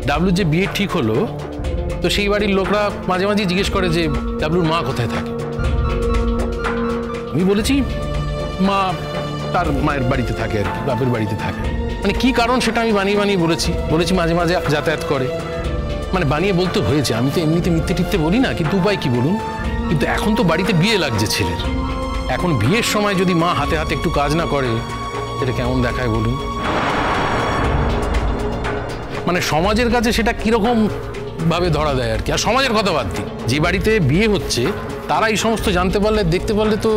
ডাবলুর যে বিয়ে ঠিক হলো, তো সেই বাড়ির লোকরা মাঝে মাঝে জিজ্ঞেস করে যে ডাবলুর মা কোথায় থাকে। আমি বলেছি মা তার মায়ের বাড়িতে থাকে আর কি, বাপের বাড়িতে থাকে। মানে কি কারণ সেটা আমি বানিয়ে বানিয়ে বলেছি মাঝে মাঝে যাতায়াত করে, মানে বানিয়ে বলতে হয়েছে। আমি তো এমনিতে মিথ্যে টিপতে বলি না, কিন্তু উপায় কি বলুন। কিন্তু এখন তো বাড়িতে বিয়ে লাগছে ছেলের, এখন বিয়ের সময় যদি মা হাতে হাতে একটু কাজ না করে সেটা কেমন দেখায় বলুন। মানে সমাজের কাছে সেটা কিরকম ভাবে ধরা দেয় আর কি। আর সমাজের কথা বাদ দিই, যে বাড়িতে বিয়ে হচ্ছে তারা এই সমস্ত জানতে পারলে দেখতে পারলে তো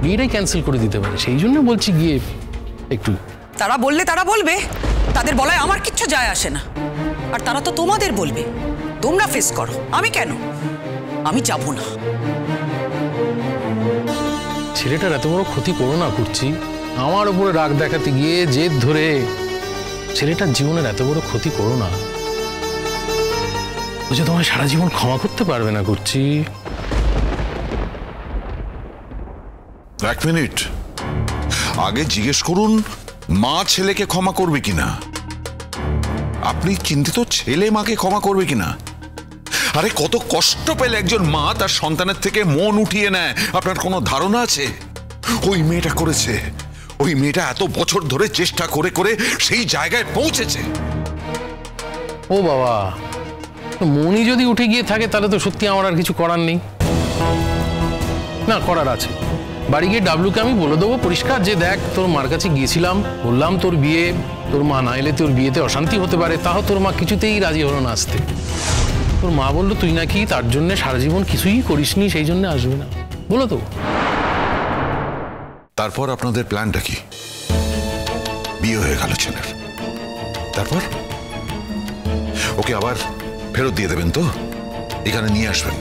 বিয়েটাই ক্যান্সেল করে দিতে পারে। সেই জন্য বলছি গিয়ে একটু। তারা বললে তারা বলবে, তাদের বলায় আমার কিচ্ছু যায় আসে না। আর তারা তো তোমাদের বলবে, তোমরা ফেস করো, আমি কেন? আমি যাব না। ছেলেটার এত বড় ক্ষতি করো না করছি, আমার উপরে রাগ দেখাতে গিয়ে জেদ ধরে ছেলেটার জীবনের এত বড় ক্ষতি করো না। বুঝে তোমায় সারা জীবন ক্ষমা করতে পারবে না করছি। এক মিনিট, আগে জিজ্ঞেস করুন মা ছেলেকে ক্ষমা করবে কিনা। আপনি চিন্তিত ছেলে মাকে ক্ষমা করবে কিনা? আরে কত কষ্ট পেলে একজন মা তার সন্তানের থেকে মন উঠিয়ে নেয়, আপনার কোনো ধারণা আছে? ওই মেয়েটা করেছে, ওই মেয়েটা এত বছর ধরে চেষ্টা করে করে সেই জায়গায় পৌঁছেছে। ও বাবা, মনই যদি উঠে গিয়ে থাকে তাহলে তো সত্যি আমার আর কিছু করার নেই। না, করার আছে। বাড়ি গিয়ে ডাবলুকে আমি বলে দেবো পরিষ্কার যে দেখ, তোর মার কাছে গিয়েছিলাম, বললাম তোর বিয়ে, তোর মা না এলে তোর বিয়েতে অশান্তি হতে পারে, তাও তোর মা কিছুতেই রাজি হলো না আসতে। তোর মা বললো তুই নাকি তার জন্য সারা জীবন কিছুই করিসনি, সেই জন্য আসবে না, বলো তো। তারপর আপনাদের প্ল্যানটা কি? বিয়ে হয়ে গেল ছেলের, তারপর ওকে আবার ফেরত দিয়ে দেবেন তো? এখানে নিয়ে আসবেন?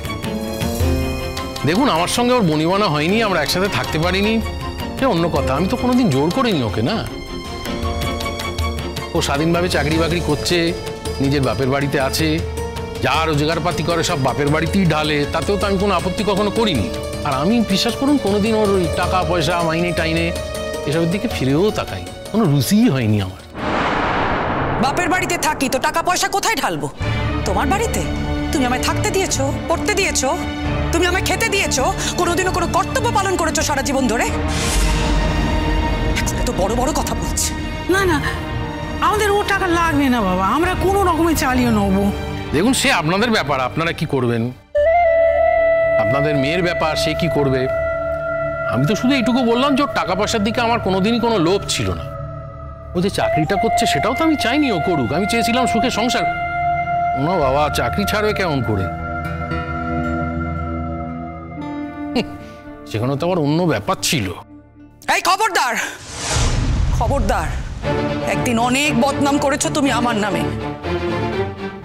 দেখুন, আমার সঙ্গে ওর বনিবনা হয়নি, আমরা একসাথে থাকতে পারিনি, সে অন্য কথা। আমি তো কোনোদিন জোর করিনি ওকে, না। ও স্বাধীনভাবে চাকরি বাকরি করছে, নিজের বাপের বাড়িতে আছে, যা রোজগার পাতি করে সব বাপের বাড়িতেই ঢালে, তাতেও তো আমি কোনো আপত্তি কখনো করিনি। আর আমি বিশ্বাস করুন কোনোদিন ওর ওই টাকা পয়সা মাইনে টাইনে এসবের দিকে ফিরেও তাকাই, কোনো রুচিই হয়নি আমার। বাপের বাড়িতে থাকি তো টাকা পয়সা কোথায় ঢালবো? তোমার বাড়িতে? তুমি আমায় থাকতে দিয়েছো, পড়তে দিয়েছো, তুমি আমায় খেতে দিয়েছো, কোনোদিনও কোনো কর্তব্য পালন করেছো সারা জীবন ধরে? তো বড় বড় কথা বলছে। না না, আমাদের ও টাকা লাগবে না বাবা, আমরা কোনো রকমে চালিয়ে নেবো। দেখুন, সে আপনাদের ব্যাপার, আপনারা কি করবেন, আপনাদের মেয়ের ব্যাপার, সে কি করবে। আমি তো শুধু এইটুকু বললাম যে ওর টাকা পয়সার দিকে আমার কোনোদিনই কোনো লোভ ছিল না। ও যে চাকরিটা করছে সেটাও তো আমি চাইনি ও করুক, আমি চেয়েছিলাম সুখে সংসার। না বাবা, চাকরি ছাড়বে কেমন করে, সেখানে তো আমার অন্য ব্যাপার ছিল। এই খবরদার, খবরদার, একদিন অনেক বদনাম করেছো তুমি আমার নামে,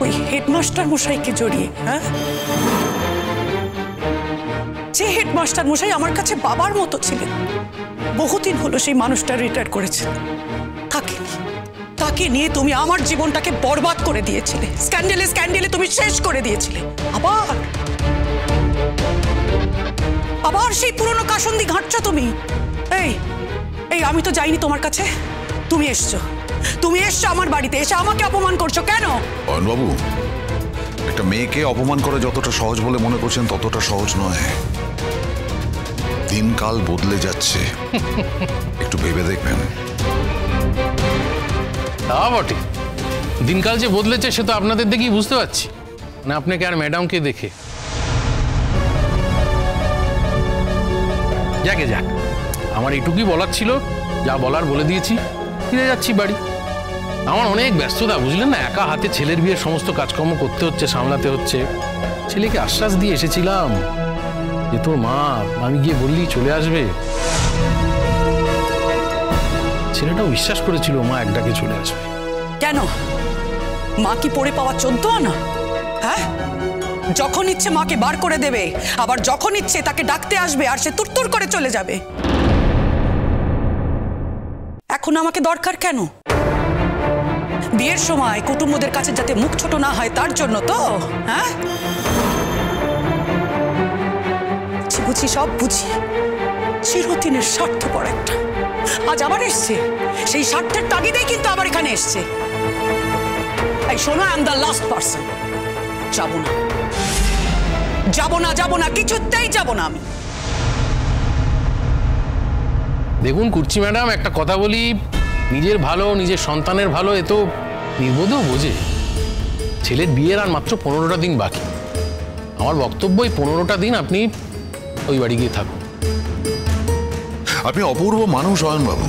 ওই হেডমাস্টার মশাইকে জড়িয়ে। হ্যাঁ, যে হেডমাস্টার মশাই আমার কাছে বাবার মতো ছিলেন, বহুদিন হলো সেই মানুষটা রিটায়ার করেছে, তাকে নিয়ে তুমি আমার জীবনটাকে বরবাদ করে দিয়েছিলে, স্ক্যান্ডেলে স্ক্যান্ডেলে তুমি শেষ করে দিয়েছিলে। আবার সেই পুরনো কাসন্দি ঘাঁটছো তুমি। এই আমি তো যাইনি তোমার কাছে, তুমি এসছো আমার বাড়িতে, এসে আমাকে অপমান করছো কেন? বাবু, একটা মেয়েকে অপমান করা যতটা সহজ বলে মনে করছেন ততটা সহজ নয়। দিনকাল বদলে যাচ্ছে, একটু ভেবে দেখবেন। তা বটে, দিনকাল যে বদলেছে সে তো আপনাদের দেখেই বুঝতে পারছি, না আপনাকে আর ম্যাডামকে দেখে। যাকে যাক, আমার এইটুকুই বলার ছিল, যা বলার বলে দিয়েছি, ফিরে যাচ্ছি বাড়ি। আমার অনেক ব্যস্ততা, বুঝলেন না, একা হাতে ছেলের বিয়ের সমস্ত কাজকর্ম করতে হচ্ছে, সামলাতে হচ্ছে। ছেলেকে আশ্বাস দিয়ে এসেছিলাম যে তোর মা আমি গিয়ে বললি চলে আসবে। ছেলেটাও বিশ্বাস করেছিল মা এক ডাকে চলে আসবে। কেন? মা কি পড়ে পাওয়া 14 আনা? হ্যাঁ, যখন ইচ্ছে মাকে বার করে দেবে, আবার যখন ইচ্ছে তাকে ডাকতে আসবে আর সে তুরতুর করে চলে যাবে। এখন আমাকে দরকার কেন? বিয়ের সময় কুটুম্বদের কাছে যাতে মুখ ছোট না হয় তার জন্য তো। হ্যাঁ, বুঝি, সব বুঝি, চিরদিনের স্বার্থপর একটা। আজ আবার এসছে, সেই স্বার্থের তাগিদেই কিন্তু আবার এখানে এসছে। এই শোনো, I am the last person. যাবো না, যাবো না, যাবো না, কিছুতেই যাবো না আমি। দেখুন কুর্চি ম্যাডাম, একটা কথা বলি, নিজের ভালো, নিজের সন্তানের ভালো এ তো নির্বোধও বোঝে। ছেলের বিয়ের আর মাত্র 15টা দিন বাকি। আমার বক্তব্য, এই 15টা দিন আপনি ওই বাড়ি গিয়ে থাকুন। আপনি অপূর্ব মানুষ অয়নবাবু।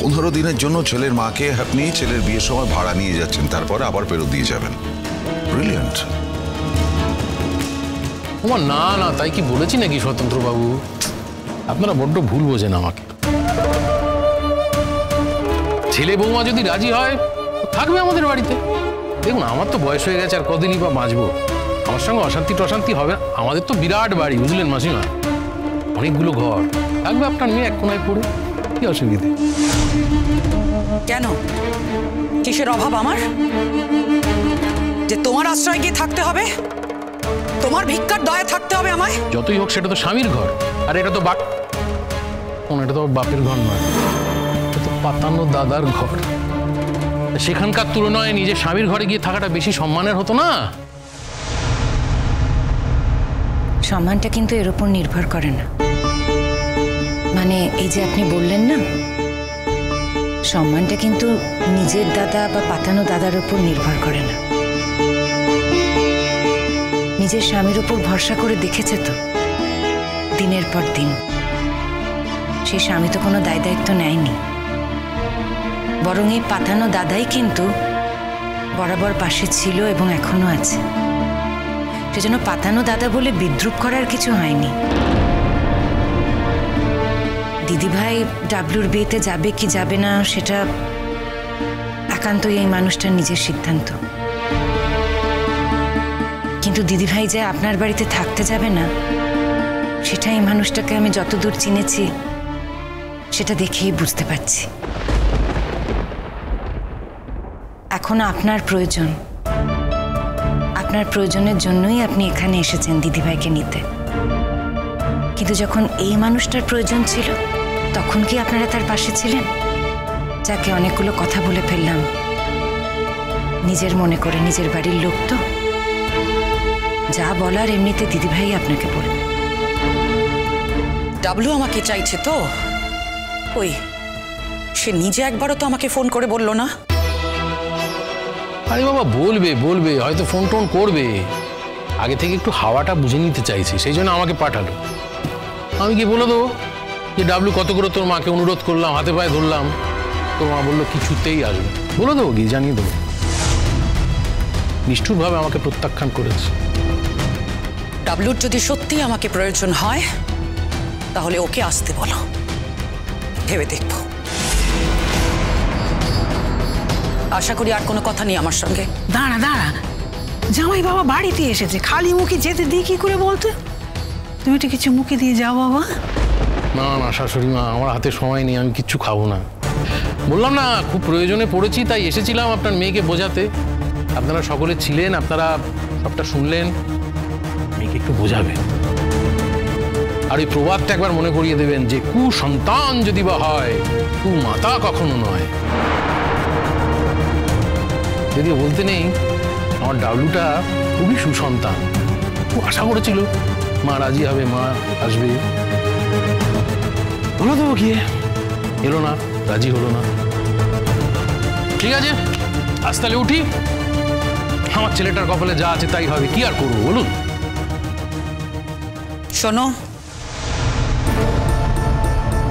15 দিনের জন্য ছেলের মাকে আপনি ছেলের বিয়ের সময় ভাড়া নিয়ে যাচ্ছেন, তারপরে আবার ফেরত দিয়ে যাবেন। ব্রিলিয়ান্ট। ওমা না না, তাই কি বলেছি নাকি স্বতন্ত্রবাবু? আপনারা বড্ড ভুল বোঝেন আমাকে। ছেলে বৌমা যদি রাজি হয় থাকবে আমাদের বাড়িতে। দেখুন, আমার তো বয়স হয়ে গেছে, আর কদিনই বা বাঁচবো। আমার সঙ্গে অশান্তি টশান্তি হবে। আমাদের তো বিরাট বাড়ি, বুঝলেন মাসিমা, অনেকগুলো ঘর। থাকবে আপনার মেয়ে এক কোনায় পড়ে, কি অসুবিধে? কেন, কিসের অভাব আমার যে তোমার আশ্রয় গিয়ে থাকতে হবে? তোমার ভিক্ষার দয়া থাকতে হবে আমায়? যতই হোক সেটা তো স্বামীর ঘর, আর এটা তো এটা তো বাপের ঘর নয়, এটা তো পাতানো দাদার ঘর। সেখানকার তুলনায় নিজের স্বামীর ঘরে গিয়ে থাকাটা বেশি সম্মানের হতো না? সম্মানটা কিন্তু এর উপর নির্ভর করে না। মানে এই যে আপনি বললেন না, সম্মানটা কিন্তু নিজের দাদা বা পাতানো দাদার উপর নির্ভর করে না। নিজের স্বামীর উপর ভরসা করে দেখেছে তো দিনের পর দিন। সেই স্বামী তো কোনো দায় দায়িত্ব নেয়নি, বরং এই পাতানো দাদাই কিন্তু বরাবর পাশে ছিল এবং এখনো আছে। সেজন্য পাতানো দাদা বলে বিদ্রুপ করার কিছু হয়নি। দিদিভাই ডাবলুর বিয়েতে যাবে কি যাবে না সেটা একান্তই এই মানুষটার নিজের সিদ্ধান্ত। কিন্তু দিদিভাই যে আপনার বাড়িতে থাকতে যাবে না, সেটা এই মানুষটাকে আমি যতদূর চিনেছি সেটা দেখেই বুঝতে পারছি। এখন আপনার প্রয়োজন, আপনার প্রয়োজনের জন্যই আপনি এখানে এসেছেন দিদিভাইকে নিতে। কিন্তু যখন এই মানুষটার প্রয়োজন ছিল, তখন কি আপনারা তার পাশে ছিলেন? যাকে অনেকগুলো কথা বলে ফেললাম, নিজের মনে করে, নিজের বাড়ির লোক তো, যা বলার এমনিতে দিদিভাই আপনাকে বলবে। ডাবলু আমাকে চাইছে তো, ওই সে নিজে একবারও তো আমাকে ফোন করে বললো না। আরে বাবা, বলবে হয়তো ফোন টোন করবে। আগে থেকে একটু হাওয়াটা বুঝে নিতে চাইছি, সেই জন্য আমাকে পাঠালো। আমি কি বলে দেবো যে ডাবলু কত করে তোর মাকে অনুরোধ করলাম, হাতে পায়ে ধরলাম, তোর মা বললো কিছুতেই আসবে। বলে দেবো কি, জানিয়ে দেবো। নিষ্ঠুরভাবে আমাকে প্রত্যাখ্যান করেছে। ডাবলুর যদি সত্যি আমাকে প্রয়োজন হয়, তাহলে ওকে আসতে বলো, ভেবে দেখবো। আশা করি আর কোনো কথা নেই আমার সঙ্গে। দাঁড়া দাঁড়া, জামাই বাবা বাড়িতে এসেছে, খালি মুখে যেতে দিই কি করে বলতে? তুমি একটু কিছু মুখে দিয়ে যাও বাবা। না না শাশুড়ি মা, আমার হাতে সময় নেই, আমি কিচ্ছু খাবো না। বললাম না, খুব প্রয়োজনে পড়েছি, তাই এসেছিলাম আপনার মেয়েকে বোঝাতে। আপনারা সকলে ছিলেন, আপনারা সবটা শুনলেন। মেয়েকে একটু বোঝাবেন, আর ওই প্রবাদটা একবার মনে করিয়ে দেবেন যে কুসন্তান যদি বা হয়, কুমাতা কখনো নয়। যদিও বলতে নেই, আমার ডাবলুটা খুবই সুসন্তান। খুব আশা করেছিল মা রাজি হবে, মা আসবে। বলো তো গিয়ে এলো না, রাজি হলো না। ঠিক আছে, আজ তাহলে উঠি। আমার ছেলেটার কপালে যা আছে তাই হবে, কি আর করবো বলুন? শোনো,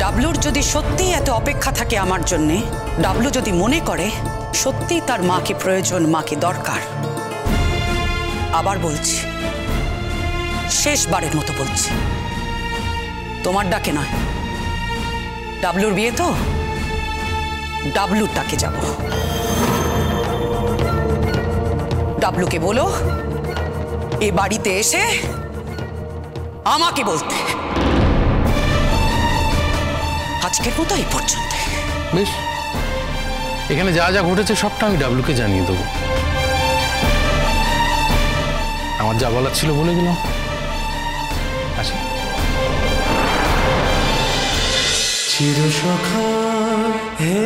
ডাবলুর যদি সত্যি এত অপেক্ষা থাকে আমার জন্যে, ডাবলু যদি মনে করে সত্যি তার মাকে প্রয়োজন, মাকে দরকার, আবার বলছি, শেষবারের মতো বলছি, তোমার ডাকে নয়, ডাবলুর বিয়ে তো, ডাবলুর ডাকে যাব। ডাবলুকে বলো এ বাড়িতে এসে আমাকে বলতে। আজকের মতো এই পর্যন্ত। বেশ, এখানে যা যা ঘটেছে সবটা আমি ডাবলুকে জানিয়ে দেবো। আমার যা বলার ছিল বলে গেলাম। আসি। চিরসখা হে